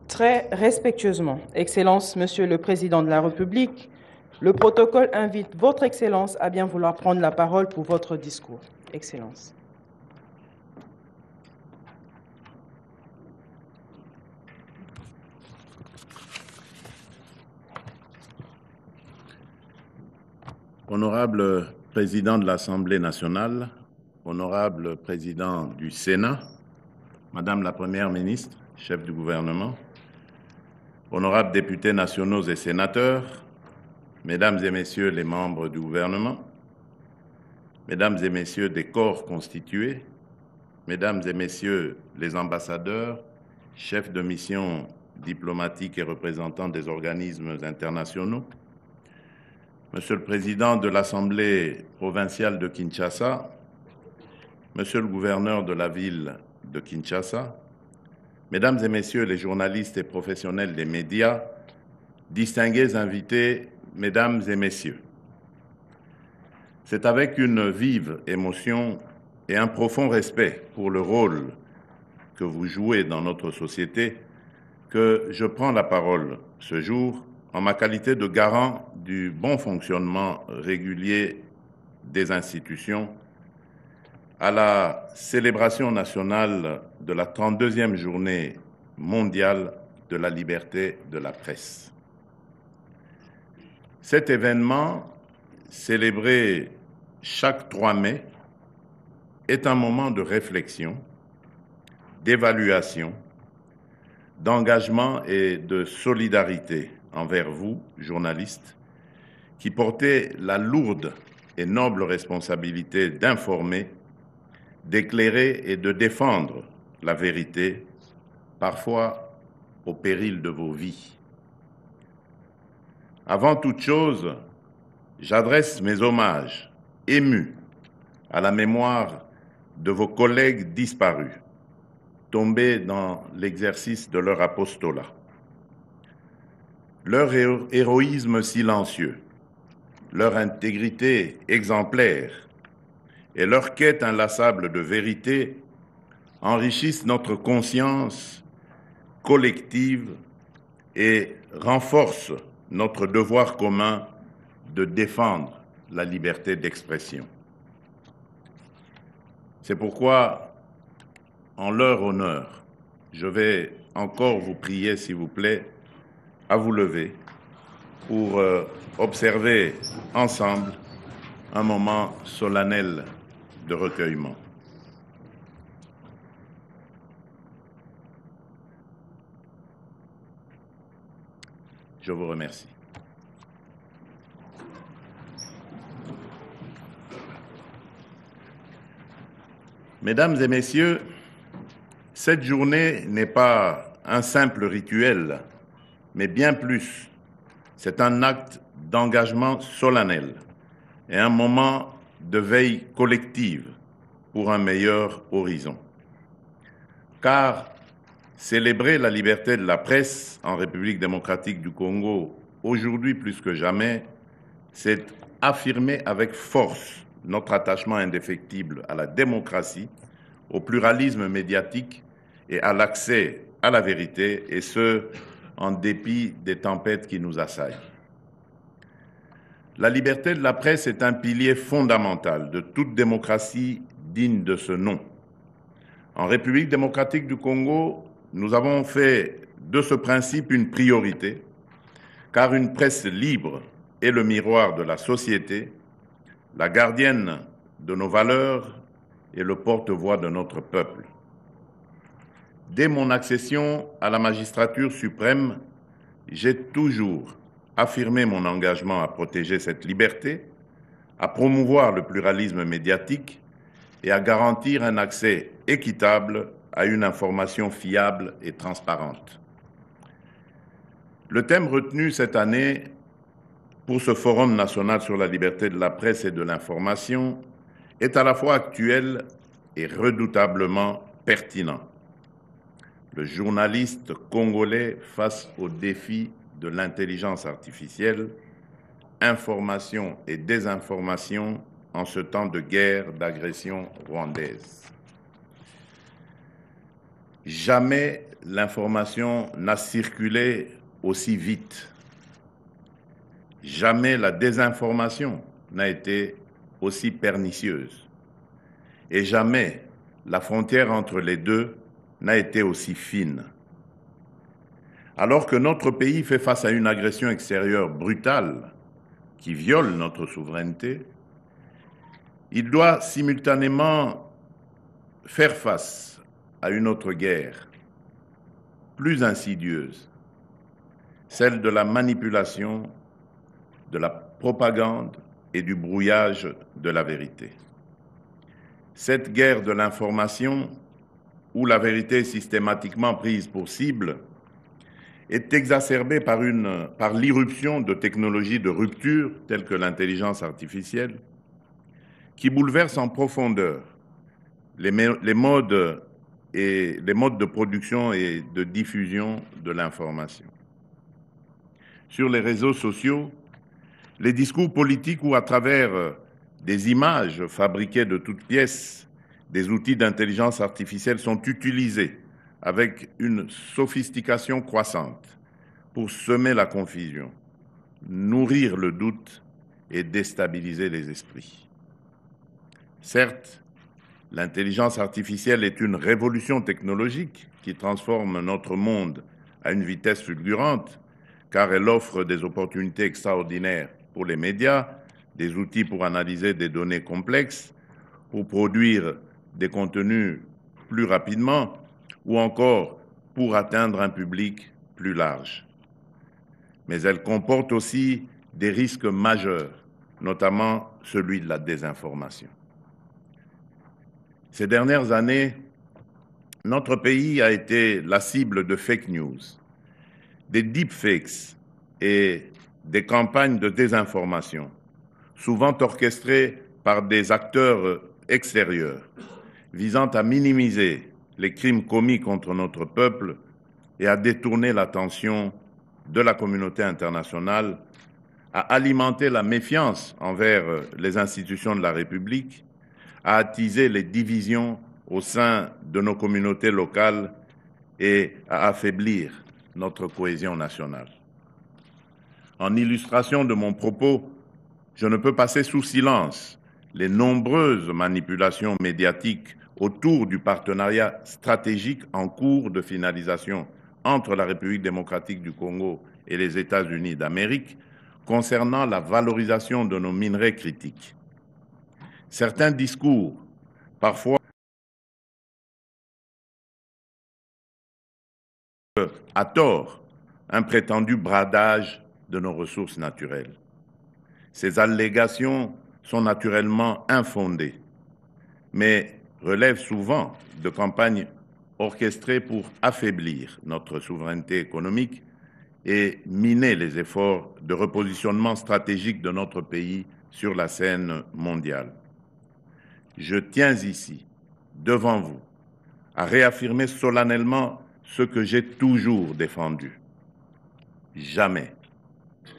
Très respectueusement, Excellence, Monsieur le Président de la République, le protocole invite Votre Excellence à bien vouloir prendre la parole pour votre discours. Excellence. Honorable Président de l'Assemblée nationale, Honorable Président du Sénat, Madame la Première ministre, chef du gouvernement, honorables députés nationaux et sénateurs, Mesdames et Messieurs les membres du gouvernement, Mesdames et Messieurs des corps constitués, Mesdames et Messieurs les ambassadeurs, chefs de mission diplomatiques et représentants des organismes internationaux, Monsieur le Président de l'Assemblée provinciale de Kinshasa, Monsieur le gouverneur de la ville de Kinshasa, Mesdames et Messieurs les journalistes et professionnels des médias, distingués invités, Mesdames et Messieurs. C'est avec une vive émotion et un profond respect pour le rôle que vous jouez dans notre société que je prends la parole ce jour en ma qualité de garant du bon fonctionnement régulier des institutions à la célébration nationale de la 32e journée mondiale de la liberté de la presse. Cet événement, célébré chaque 3 mai, est un moment de réflexion, d'évaluation, d'engagement et de solidarité envers vous, journalistes, qui portez la lourde et noble responsabilité d'informer, d'éclairer et de défendre la vérité, parfois au péril de vos vies. Avant toute chose, j'adresse mes hommages émus à la mémoire de vos collègues disparus, tombés dans l'exercice de leur apostolat. Leur héroïsme silencieux, leur intégrité exemplaire et leur quête inlassable de vérité enrichissent notre conscience collective et renforcent notre devoir commun de défendre la liberté d'expression. C'est pourquoi, en leur honneur, je vais encore vous prier, s'il vous plaît, à vous lever pour observer ensemble un moment solennel de recueillement. Je vous remercie. Mesdames et Messieurs, cette journée n'est pas un simple rituel, mais bien plus. C'est un acte d'engagement solennel et un moment de veille collective pour un meilleur horizon. Car célébrer la liberté de la presse en République démocratique du Congo, aujourd'hui plus que jamais, c'est affirmer avec force notre attachement indéfectible à la démocratie, au pluralisme médiatique et à l'accès à la vérité, et ce, en dépit des tempêtes qui nous assaillent. La liberté de la presse est un pilier fondamental de toute démocratie digne de ce nom. En République démocratique du Congo, nous avons fait de ce principe une priorité, car une presse libre est le miroir de la société, la gardienne de nos valeurs et le porte-voix de notre peuple. Dès mon accession à la magistrature suprême, j'ai toujours affirmé mon engagement à protéger cette liberté, à promouvoir le pluralisme médiatique et à garantir un accès équitable à une information fiable et transparente. Le thème retenu cette année pour ce Forum national sur la liberté de la presse et de l'information est à la fois actuel et redoutablement pertinent. Le journaliste congolais face aux défis de l'intelligence artificielle, information et désinformation en ce temps de guerre, d'agression rwandaise. Jamais l'information n'a circulé aussi vite. Jamais la désinformation n'a été aussi pernicieuse. Et jamais la frontière entre les deux n'a été aussi fine. Alors que notre pays fait face à une agression extérieure brutale qui viole notre souveraineté, il doit simultanément faire face à une autre guerre, plus insidieuse, celle de la manipulation, de la propagande et du brouillage de la vérité. Cette guerre de l'information, où la vérité est systématiquement prise pour cible, est exacerbée par l'irruption de technologies de rupture telles que l'intelligence artificielle, qui bouleversent en profondeur les modes de production et de diffusion de l'information. Sur les réseaux sociaux, les discours politiques ou à travers des images fabriquées de toutes pièces, des outils d'intelligence artificielle sont utilisés avec une sophistication croissante pour semer la confusion, nourrir le doute et déstabiliser les esprits. Certes, l'intelligence artificielle est une révolution technologique qui transforme notre monde à une vitesse fulgurante, car elle offre des opportunités extraordinaires pour les médias, des outils pour analyser des données complexes, pour produire des contenus plus rapidement ou encore pour atteindre un public plus large. Mais elle comporte aussi des risques majeurs, notamment celui de la désinformation. Ces dernières années, notre pays a été la cible de fake news, des deepfakes et des campagnes de désinformation, souvent orchestrées par des acteurs extérieurs, visant à minimiser les crimes commis contre notre peuple et à détourner l'attention de la communauté internationale, à alimenter la méfiance envers les institutions de la République, à attiser les divisions au sein de nos communautés locales et à affaiblir notre cohésion nationale. En illustration de mon propos, je ne peux passer sous silence les nombreuses manipulations médiatiques autour du partenariat stratégique en cours de finalisation entre la République démocratique du Congo et les États-Unis d'Amérique concernant la valorisation de nos minerais critiques. Certains discours, parfois à tort, un prétendu bradage de nos ressources naturelles. Ces allégations sont naturellement infondées, mais relèvent souvent de campagnes orchestrées pour affaiblir notre souveraineté économique et miner les efforts de repositionnement stratégique de notre pays sur la scène mondiale. Je tiens ici, devant vous, à réaffirmer solennellement ce que j'ai toujours défendu. Jamais,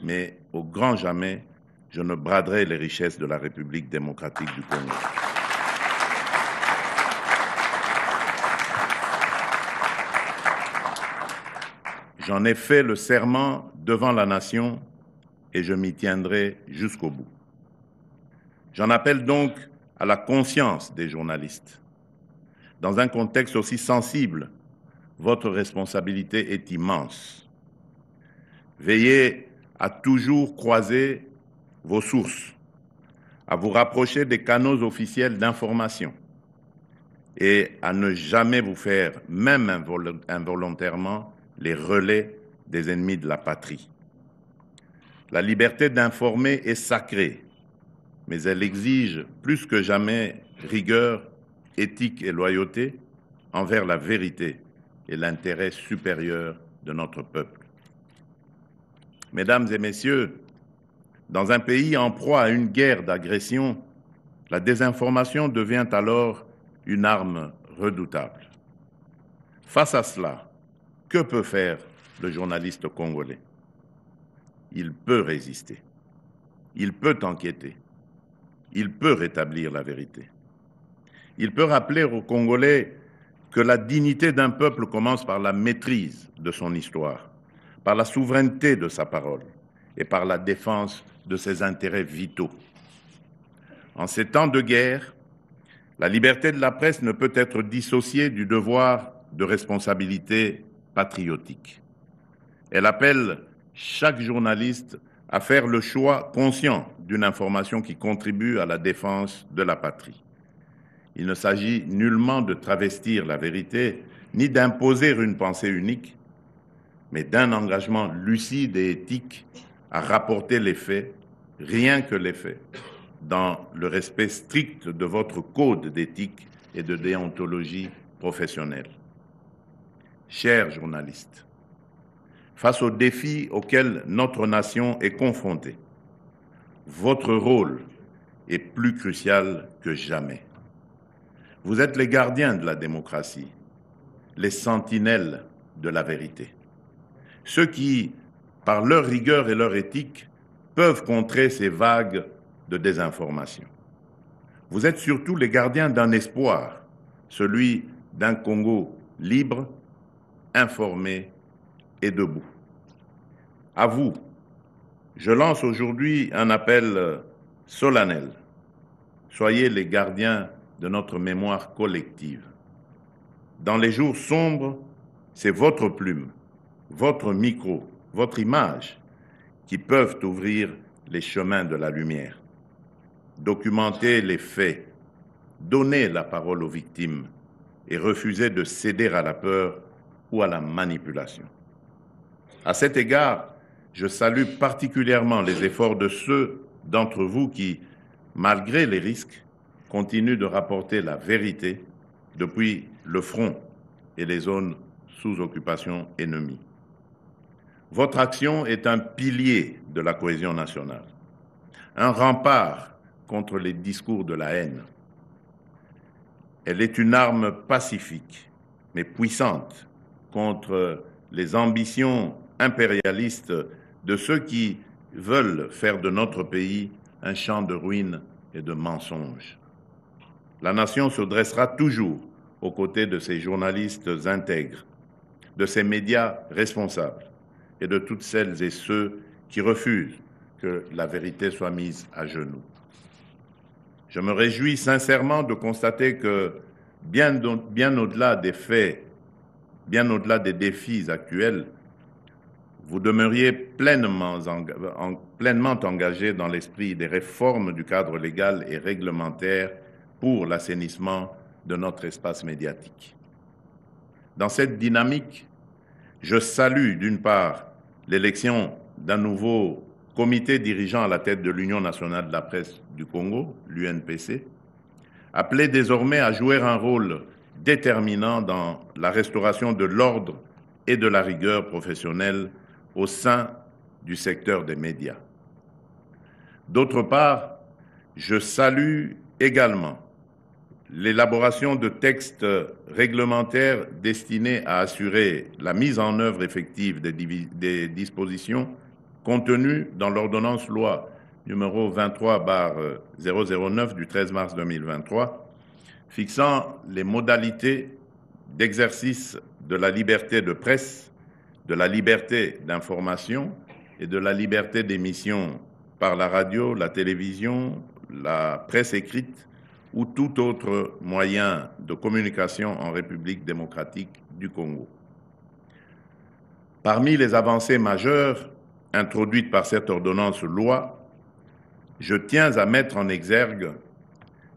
mais au grand jamais, je ne braderai les richesses de la République démocratique du Congo. J'en ai fait le serment devant la nation et je m'y tiendrai jusqu'au bout. J'en appelle donc à la conscience des journalistes. Dans un contexte aussi sensible, votre responsabilité est immense. Veillez à toujours croiser vos sources, à vous rapprocher des canaux officiels d'information et à ne jamais vous faire, même involontairement, les relais des ennemis de la patrie. La liberté d'informer est sacrée, mais elle exige plus que jamais rigueur, éthique et loyauté envers la vérité et l'intérêt supérieur de notre peuple. Mesdames et messieurs, dans un pays en proie à une guerre d'agression, la désinformation devient alors une arme redoutable. Face à cela, que peut faire le journaliste congolais? Il peut résister, il peut enquêter, il peut rétablir la vérité. Il peut rappeler aux Congolais que la dignité d'un peuple commence par la maîtrise de son histoire, par la souveraineté de sa parole et par la défense de ses intérêts vitaux. En ces temps de guerre, la liberté de la presse ne peut être dissociée du devoir de responsabilité patriotique. Elle appelle chaque journaliste à faire le choix conscient d'une information qui contribue à la défense de la patrie. Il ne s'agit nullement de travestir la vérité, ni d'imposer une pensée unique, mais d'un engagement lucide et éthique à rapporter les faits, rien que les faits, dans le respect strict de votre code d'éthique et de déontologie professionnelle. Chers journalistes, face aux défis auxquels notre nation est confrontée, votre rôle est plus crucial que jamais. Vous êtes les gardiens de la démocratie, les sentinelles de la vérité. Ceux qui, par leur rigueur et leur éthique, peuvent contrer ces vagues de désinformation. Vous êtes surtout les gardiens d'un espoir, celui d'un Congo libre, informé et debout. À vous, je lance aujourd'hui un appel solennel. Soyez les gardiens de notre mémoire collective. Dans les jours sombres, c'est votre plume, votre micro, votre image qui peuvent ouvrir les chemins de la lumière. Documentez les faits, donnez la parole aux victimes et refusez de céder à la peur ou à la manipulation. À cet égard, je salue particulièrement les efforts de ceux d'entre vous qui, malgré les risques, continuent de rapporter la vérité depuis le front et les zones sous occupation ennemie. Votre action est un pilier de la cohésion nationale, un rempart contre les discours de la haine. Elle est une arme pacifique, mais puissante, contre les ambitions impérialistes de ceux qui veulent faire de notre pays un champ de ruines et de mensonges. La nation se dressera toujours aux côtés de ces journalistes intègres, de ces médias responsables et de toutes celles et ceux qui refusent que la vérité soit mise à genoux. Je me réjouis sincèrement de constater que, bien au-delà des faits, bien au-delà des défis actuels, vous demeuriez pleinement engagé dans l'esprit des réformes du cadre légal et réglementaire pour l'assainissement de notre espace médiatique. Dans cette dynamique, je salue d'une part l'élection d'un nouveau comité dirigeant à la tête de l'Union nationale de la presse du Congo, l'UNPC, appelé désormais à jouer un rôle déterminant dans la restauration de l'ordre et de la rigueur professionnelle au sein du secteur des médias. D'autre part, je salue également l'élaboration de textes réglementaires destinés à assurer la mise en œuvre effective des dispositions contenues dans l'ordonnance loi numéro 23/009 du 13 mars 2023, fixant les modalités d'exercice de la liberté de presse, de la liberté d'information et de la liberté d'émission par la radio, la télévision, la presse écrite ou tout autre moyen de communication en République démocratique du Congo. Parmi les avancées majeures introduites par cette ordonnance loi, je tiens à mettre en exergue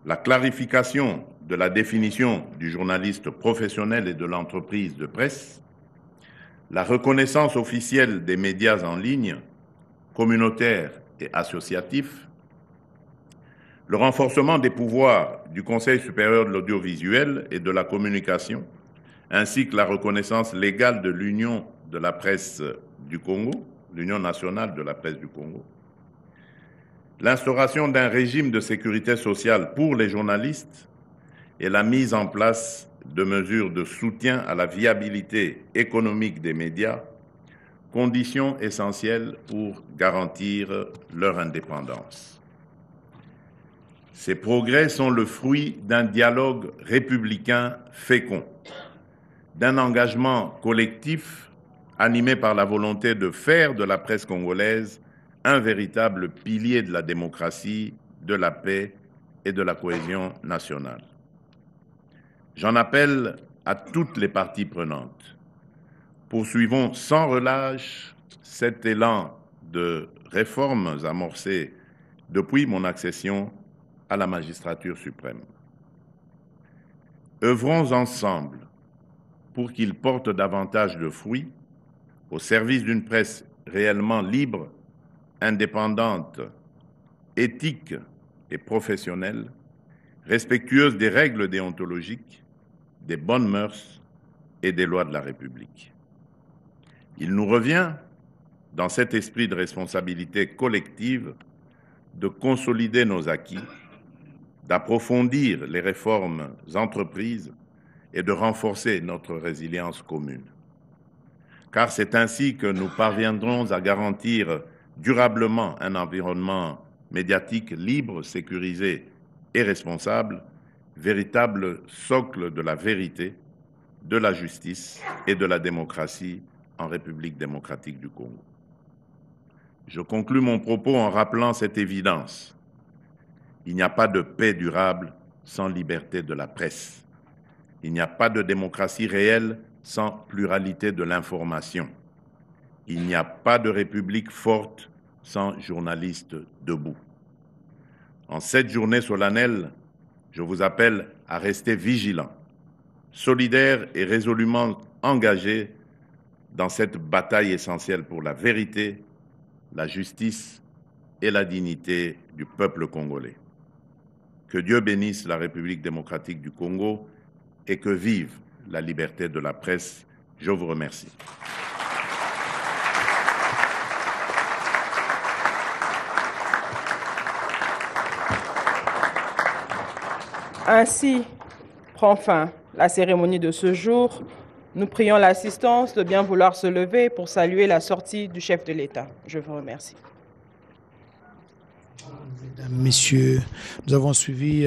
la clarification de la définition du journaliste professionnel et de l'entreprise de presse, la reconnaissance officielle des médias en ligne, communautaires et associatifs, le renforcement des pouvoirs du Conseil supérieur de l'audiovisuel et de la communication, ainsi que la reconnaissance légale de l'Union de la presse du Congo, l'Union nationale de la presse du Congo, l'instauration d'un régime de sécurité sociale pour les journalistes et la mise en place de mesures de soutien à la viabilité économique des médias, conditions essentielles pour garantir leur indépendance. Ces progrès sont le fruit d'un dialogue républicain fécond d'un engagement collectif animé par la volonté de faire de la presse congolaise un véritable pilier de la démocratie, de la paix et de la cohésion nationale. J'en appelle à toutes les parties prenantes. Poursuivons sans relâche cet élan de réformes amorcées depuis mon accession à la magistrature suprême. Œuvrons ensemble pour qu'il porte davantage de fruits au service d'une presse réellement libre, indépendante, éthique et professionnelle, respectueuse des règles déontologiques, des bonnes mœurs et des lois de la République. Il nous revient, dans cet esprit de responsabilité collective, de consolider nos acquis, d'approfondir les réformes entreprises et de renforcer notre résilience commune. Car c'est ainsi que nous parviendrons à garantir durablement un environnement médiatique libre, sécurisé et responsable, véritable socle de la vérité, de la justice et de la démocratie en République démocratique du Congo. Je conclus mon propos en rappelant cette évidence. Il n'y a pas de paix durable sans liberté de la presse. Il n'y a pas de démocratie réelle sans pluralité de l'information. Il n'y a pas de république forte sans journalistes debout. En cette journée solennelle, je vous appelle à rester vigilants, solidaires et résolument engagés dans cette bataille essentielle pour la vérité, la justice et la dignité du peuple congolais. Que Dieu bénisse la République démocratique du Congo et que vive la liberté de la presse. Je vous remercie. Ainsi prend fin la cérémonie de ce jour. Nous prions l'assistance de bien vouloir se lever pour saluer la sortie du chef de l'État. Je vous remercie. Mesdames, Messieurs, nous avons suivi